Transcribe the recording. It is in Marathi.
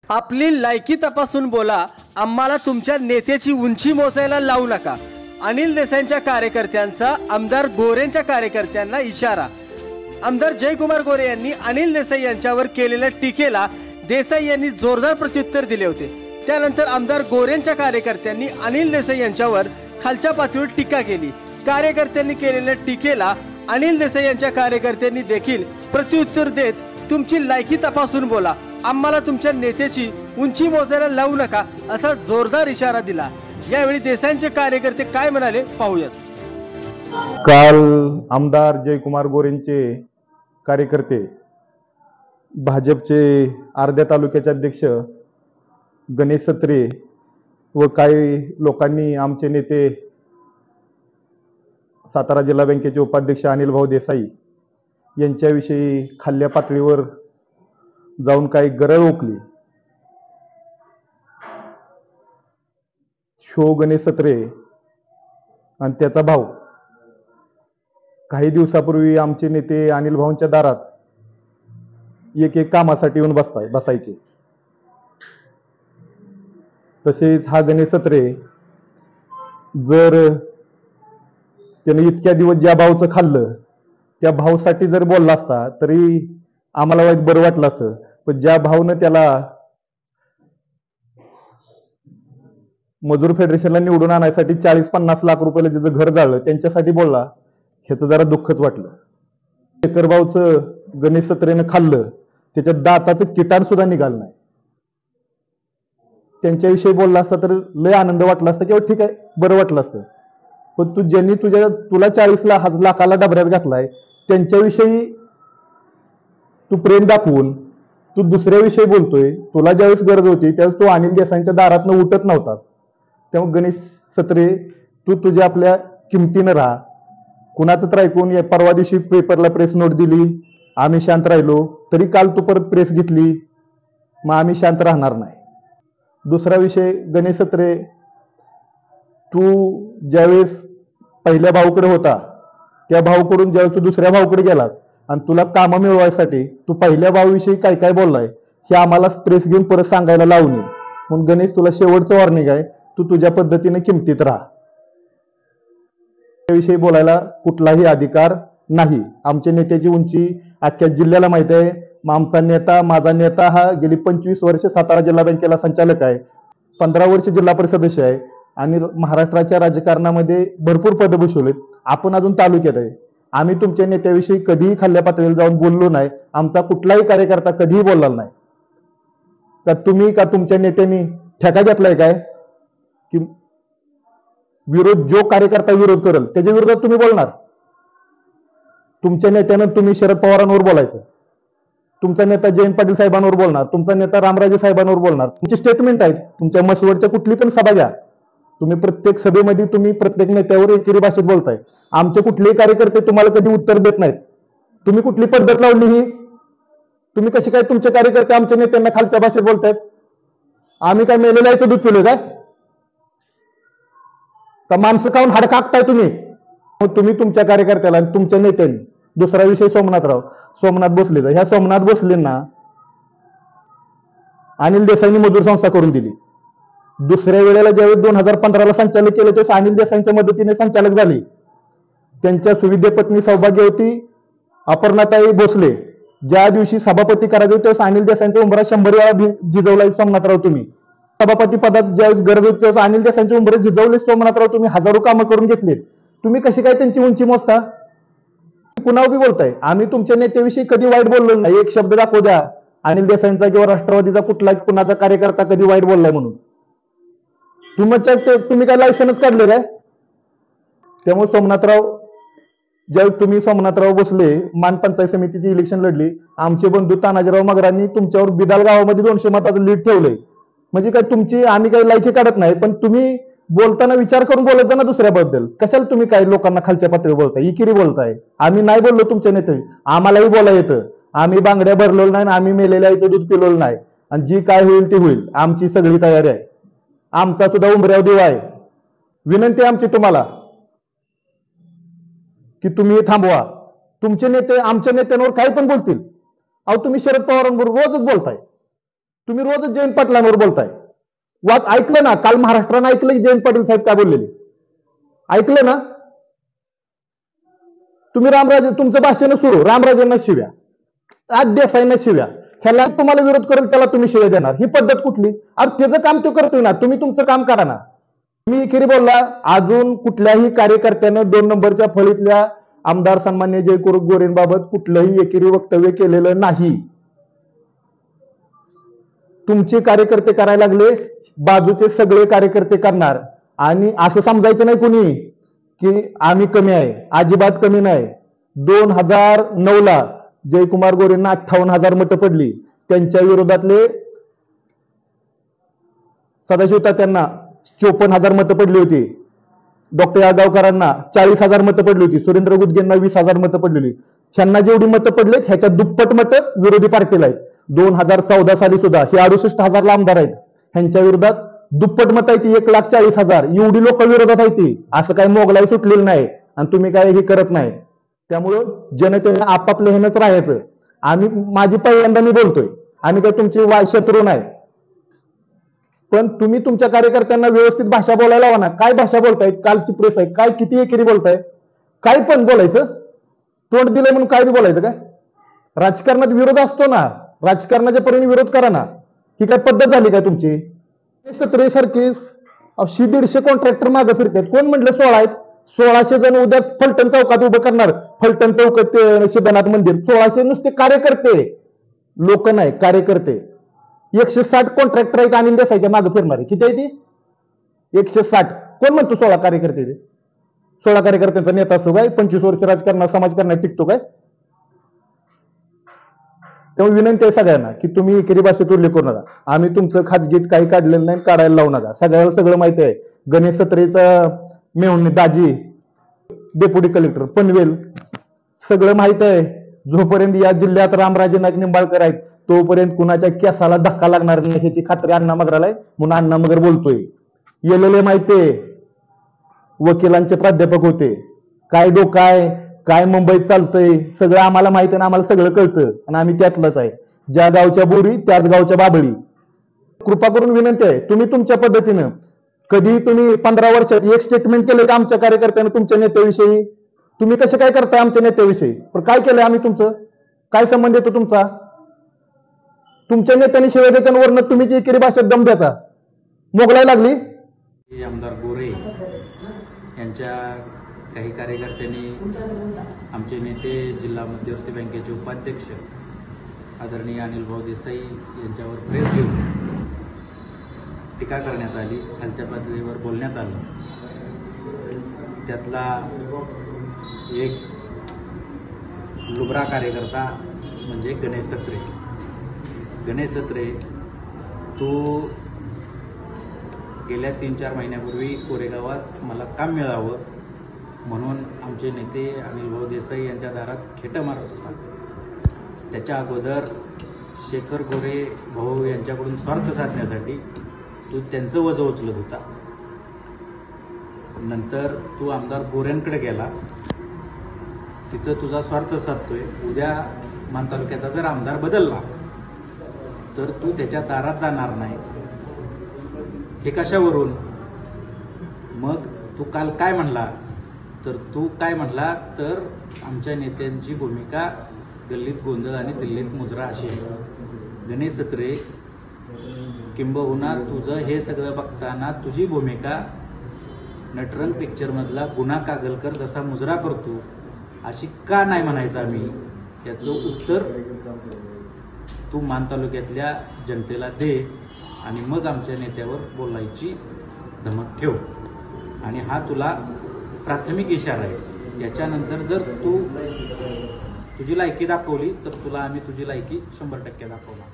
आपली लायकी तपासून बोला, आम्हाला तुमच्या नेत्याची उंची मोजायला लावू नका. अनिल देसाईंच्या कार्यकर्त्यांचा आमदार गोरेंच्या कार्यकर्त्यांना इशारा. आमदार जयकुमार गोरे यांनी अनिल देसाई यांच्यावर केलेल्या टीकेला देसाई यांनी जोरदार प्रत्युत्तर दिले होते. त्यानंतर आमदार गोरेंच्या कार्यकर्त्यांनी अनिल देसाई यांच्यावर खालच्या पातळीवर टीका केली. कार्यकर्त्यांनी केलेल्या टीकेला अनिल देसाई यांच्या कार्यकर्त्यांनी देखील प्रत्युत्तर देत तुमची लायकी तपासून बोला, आम्हाला तुमच्या नेत्याची उंची मोजायला लावू नका असा जोरदार इशारा दिला. यावेळी देसाईंचे कार्यकर्ते काय म्हणाले पाहूयात. काल आमदार जयकुमार गोरेंचे कार्यकर्ते भाजपचे अर्ध्या तालुक्याचे अध्यक्ष गणेश सत्रे व काही लोकांनी आमचे नेते सातारा जिल्हा बँकेचे उपाध्यक्ष अनिल भाऊ देसाई यांच्याविषयी खाल्ल्या पातळीवर जाऊन काही गरळ ओकली. शो गणेश सत्रे आणि त्याचा भाऊ काही दिवसापूर्वी आमचे नेते अनिल भाऊंच्या दारात एक एक कामासाठी येऊन बसायचे. तसेच हा गणेश सत्रे जर त्याने इतक्या दिवस ज्या भाऊचं खाल्लं त्या भाऊसाठी जर बोलला असता तरी आम्हाला वाईट बरं वाटलं असतं. पण ज्या भाऊनं त्याला मजूर फेडरेशनला निवडून आणण्यासाठी 40-50 लाख रुपयाला ज्याचं घर जाळलं त्यांच्यासाठी बोलला, ह्याचं जरा दुःखच वाटलं. शेखर भाऊचं गणेश सत्रेनं खाल्लं, त्याच्या दाताचं किटाण सुद्धा निघालं नाही. त्यांच्याविषयी बोलला असता तर लय आनंद वाटला असता किंवा ठीक आहे बरं वाटलं असतं. पण ज्यांनी तुला 40 लाखाला डबऱ्यात घातलाय त्यांच्याविषयी तू प्रेम दाखवून तू दुसऱ्याविषयी बोलतोय. तुला ज्यावेळेस गरज होती त्यावेळेस तू अनिल देसाईंच्या दारातनं उठत नव्हता. त्यामुळे गणेश सत्रे तू तुझ्या आपल्या किमतीनं राहा. कुणाचं तर ऐकून परवा दिवशी पेपरला प्रेस नोट दिली, आम्ही शांत राहिलो, तरी काल तू परत प्रेस घेतली, मग आम्ही शांत राहणार नाही. दुसरा विषय गणेश सत्रे, तू ज्यावेळेस पहिल्या भाऊकडे होता त्या भाऊकडून ज्यावेळेस तू दुसऱ्या भाऊकडे गेलास आणि तुला कामं मिळवायसाठी तू पहिल्या भाऊविषयी काय काय बोललाय हे आम्हाला प्रेस घेऊन परत सांगायला लावू नये. म्हणून गणेश तुला शेवटचं वॉर्निंग आहे, तू तुझ्या पद्धतीने किमतीत राहा. त्याविषयी बोलायला कुठलाही अधिकार नाही. आमच्या नेत्याची उंची अख्ख्या जिल्ह्याला माहिती आहे. आमचा नेता, माझा नेता हा गेली 25 वर्ष सातारा जिल्हा बँकेला संचालक आहे, 15 वर्ष जिल्हा परिषद सदस्य आहे आणि महाराष्ट्राच्या राजकारणामध्ये भरपूर पदं भूषवलेत. आपण अजून तालुक्यात आहे. आम्ही तुमच्या नेत्याविषयी कधीही खाल्ल्या पातळीला जाऊन बोललो नाही. आमचा कुठलाही कार्यकर्ता कधीही बोलला नाही. तर तुम्ही का तुमच्या नेत्यांनी ठेका घेतलाय काय की विरोध, जो कार्यकर्ता विरोध करेल त्याच्या विरोधात तुम्ही बोलणार? तुमच्या नेत्यानं तुम्ही शरद पवारांवर बोलायचं, तुमचा नेता जयंत पाटील साहेबांवर बोलणार, तुमचा नेता रामराजे साहेबांवर बोलणार. तुमचे स्टेटमेंट आहेत. तुमच्या मसवडच्या कुठली पण सभा घ्या, तुम्ही प्रत्येक सभेमध्ये तुम्ही प्रत्येक नेत्यावर एकेरी भाषेत बोलताय. आमचे कुठलेही कार्यकर्ते तुम्हाला कधी उत्तर देत नाहीत. तुम्ही कुठली पद्धत लावली ही? तुम्ही कशी काय तुमचे कार्यकर्ते आमच्या नेत्यांना खालच्या भाषेत बोलतायत? आम्ही काय मेलेलं याचं दूध पिलोय काय? का माणसं खाऊन हाडकाकताय तुम्ही? तुम्ही तुमच्या कार्यकर्त्याला आणि तुमच्या नेत्यांनी. दुसरा विषय सोमनाथ भोसलेचा. ह्या सोमनाथ भोसलेंना अनिल देसाईंनी मजूर संस्था करून दिली. दुसऱ्या वेळेला ज्यावेळेस 2015ला संचालक केले त्यावेळेस अनिल देसाईंच्या मदतीने संचालक झाली. त्यांच्या सुविद्य पत्नी सौभाग्यवती अपर्णाताई भोसले ज्या दिवशी सभापती करायचे त्यावेळेस अनिल देसाईंचा उंबरा 100 वेळा झिजवला सोमनाथराव तुम्ही. सभापती पदात ज्यावेळेस गरज होती त्यावेळेस अनिल देसाईंचे उंबरे झिजवले सोमनाथराव तुम्ही. हजारो कामं करून घेतलीत. तुम्ही कशी काय त्यांची उंची मोजता? कुणावर बी बोलताय. आम्ही तुमच्या नेत्याविषयी कधी वाईट बोललो नाही. एक शब्द दाखवू द्या अनिल देसाईंचा किंवा राष्ट्रवादीचा कुणाचा कार्यकर्ता कधी वाईट बोललाय म्हणून. तुम्ही काय लायसन्स काढले काय? त्यामुळे सोमनाथराव भोसले मान पंचायत समितीची इलेक्शन लढली. आमचे बंधू तानाजीराव मगरांनी तुमच्यावर बिदाल गावामध्ये 200 मताचं लीड ठेवलंय. म्हणजे काय तुमची आम्ही काही लायकी काढत नाही, पण तुम्ही बोलताना विचार करून बोलत जा ना दुसऱ्याबद्दल. कशाला तुम्ही काय लोकांना खालच्या पातळीवर बोलताय, इकिरी बोलताय? आम्ही नाही बोललो तुमच्या नेते, आम्हालाही बोला येतं. आम्ही बांगड्या भरलो नाही, आम्ही मेलेल्या इथं दूध पिलोल नाही. आणि जी काय होईल ते होईल. आमची सगळी तयारी आहे. आमचा सुद्धा उंबऱ्यावर देव आहे. विनंती आहे आमची तुम्हाला की तुम्ही थांबवा. तुमचे नेते आमच्या नेत्यांवर काही पण बोलतील. अहो तुम्ही शरद पवारांबरोबर रोजच बोलताय. तुम्ही रोजच जयंत पाटलांवर बोलताय. वाच ऐकलं ना, काल महाराष्ट्रानं ऐकलं की जयंत पाटील साहेब काय बोललेले, ऐकलं ना तुम्ही. रामराजे तुमचं भाषण सुरू, रामराजेंना शिव्या, आज देसाईंना शिव्या, ह्याला तुम्हाला विरोध करेल त्याला तुम्ही शिव्या देणार, ही पद्धत कुठली? अरे त्याचं काम तो करतोय ना, तुम्ही तुमचं काम करा ना. मी एकेरी बोलला, अजून कुठल्याही कार्यकर्त्यानं 2 नंबरच्या फळीतल्या आमदार सन्मान्य जयकुमार गोरेंबाबत कुठलंही एकेरी वक्तव्य केलेलं नाही. तुमचे कार्यकर्ते करायला लागले, बाजूचे सगळे कार्यकर्ते करणार. आणि असं समजायचं नाही कोणी की आम्ही कमी आहे, अजिबात कमी नाही. 2009ला जयकुमार गोरेंना 58,000 मतं पडली. त्यांच्या विरोधातले सदाशिव तात्यांना 54,000 मतं पडली होती. डॉक्टर यादवकरांना 40,000 मतं पडली होती. सुरेंद्र गुदगेंना 20,000 मतं पडलेली. त्यांना जेवढी मतं पडलेत ह्याच्या दुप्पट मतं विरोधी पार्टीला आहेत. 2014 साली सुद्धा हे 68,000 आमदार आहेत, ह्यांच्या विरोधात दुप्पट मतं आहे ती 1,40,000. एवढी लोक विरोधात आहे ती. असं काही मोगलाई सुटलेलं नाही आणि तुम्ही काय हे करत नाही. त्यामुळं जनतेने आपापल्या ह्यानंच राहायचं. माझी पहिल्यांदा मी बोलतोय, आम्ही काय तुमचे शत्रू नाही, पण तुम्ही तुमच्या कार्यकर्त्यांना व्यवस्थित भाषा बोलायला हवा ना. काय भाषा बोलताय? कालची प्रेस आहे काय, किती एकेरी बोलताय, काय पण बोलायचं, तोंड दिलंय म्हणून काय बी बोलायचं काय? राजकारणात विरोध असतो ना, राजकारणाच्या परीने विरोध करा ना. ही काय पद्धत झाली काय तुमची? 17 सारखी 150 कॉन्ट्रॅक्टर मागे फिरतात. कोण म्हटलं 16 आहेत? 1600 जण उद्या फलटण चौकात उभं करणार. फलटण चौकात सिद्धनाथ मंदिर. 1600 नुसते कार्यकर्ते, लोक नाही, कार्यकर्ते. 160 कॉन्ट्रॅक्टर आहेत अनिल देसाईच्या मागे फिरणारे. किती आहे ती? 160. कोण म्हणतो 16 कार्यकर्ते? 16 कार्यकर्त्यांचा नेता असतो काय? 25 वर्ष राजकारणात समाजकारणात टिकतो काय? त्यामुळे विनंती आहे सगळ्यांना की तुम्ही एकेरी भाषेत उल्लेख करू नका. आम्ही तुमचं खाजगीत काही काढलेलं नाही, काढायला लावू नका. सगळ्याला सगळं माहिती आहे. गणेश सत्रेचा मेहुणे दाजी, डेप्युटी कलेक्टर पनवेल, सगळं माहित आहे. जोपर्यंत या जिल्ह्यात रामराजे नाईक निंबाळकर आहेत तोपर्यंत कुणाच्या केसाला धक्का लागणार नाही ह्याची खात्री अण्णा मगराला आहे. म्हणून अण्णा मगर बोलतोय. येलेले माहितीये, वकिलांचे प्राध्यापक होते. काय डोकं आहे, काय मुंबईत चालतंय सगळं आम्हाला माहिती आहे, आम्हाला सगळं कळतं आणि आम्ही त्यातलंच आहे. ज्या गावच्या बोरी त्याच गावच्या बाबळी. कृपा करून विनंती आहे, तुम्ही तुमच्या पद्धतीनं कधी तुम्ही 15 वर्षात एक स्टेटमेंट केलं का आमच्या कार्यकर्त्यानं तुमच्या नेत्याविषयी? तुम्ही कसे काय करताय आमच्या नेत्याविषयी? पण काय केलंय आम्ही तुमचं? काय संबंध येतो तुमचा? तुमच्या नेत्यांनी शिवाय देताना तुम्ही जी एकेरी भाषेत दम द्याचा मोगलाई लागली. आमदार गोरे यांच्या काही कार्यकर्त्यांनी आमचे नेते जिल्हा मध्यवर्ती बँकेचे उपाध्यक्ष आदरणीय अनिल भाऊ देसाई यांच्यावर प्रेस घेऊन टीका करण्यात आली, खालच्या पातळीवर बोलण्यात आलं. त्यातला एक लुबरा कार्यकर्ता म्हणजे गणेश सत्रे. गणेश सत्रे, तू गेल्या 3-4 महिन्यापूर्वी कोरेगावात मला काम मिळावं म्हणून आमचे नेते अनिल भाऊ देसाई यांच्या दारात खेटं मारत होता. त्याच्या अगोदर शेखर गोरे भाऊ यांच्याकडून स्वार्थ साधण्यासाठी तू त्यांचं वजं उचलत होता. नंतर तू आमदार गोऱ्यांकडे गेला, तिथं तुझा स्वार्थ साधतोय. उद्या मान तालुक्याचा जर आमदार बदलला तर तू त्याच्या दारात जाणार नाही. हे कशावरून? मग तू काल काय म्हणला तर आमच्या नेत्यांची भूमिका गल्लीत गोंधळ आणि दिल्लीत मुजरा अशी आहे. गणेश सत्रे, किंबहुना तुझं हे सगळं बघताना तुझी भूमिका नटरंग पिक्चरमधला गुन्हा कागलकर जसा मुजरा करतो अशी का नाही म्हणायचं आम्ही? याचं उत्तर तू मान तालुक्यातल्या जनतेला दे आणि मग आमच्या नेत्यावर बोलायची धमक ठेव. आणि हा तुला प्राथमिक इशारा आहे. याच्यानंतर जर तू तुझी लायकी दाखवली तर तुला आम्ही तुझी लायकी 100% दाखवणार.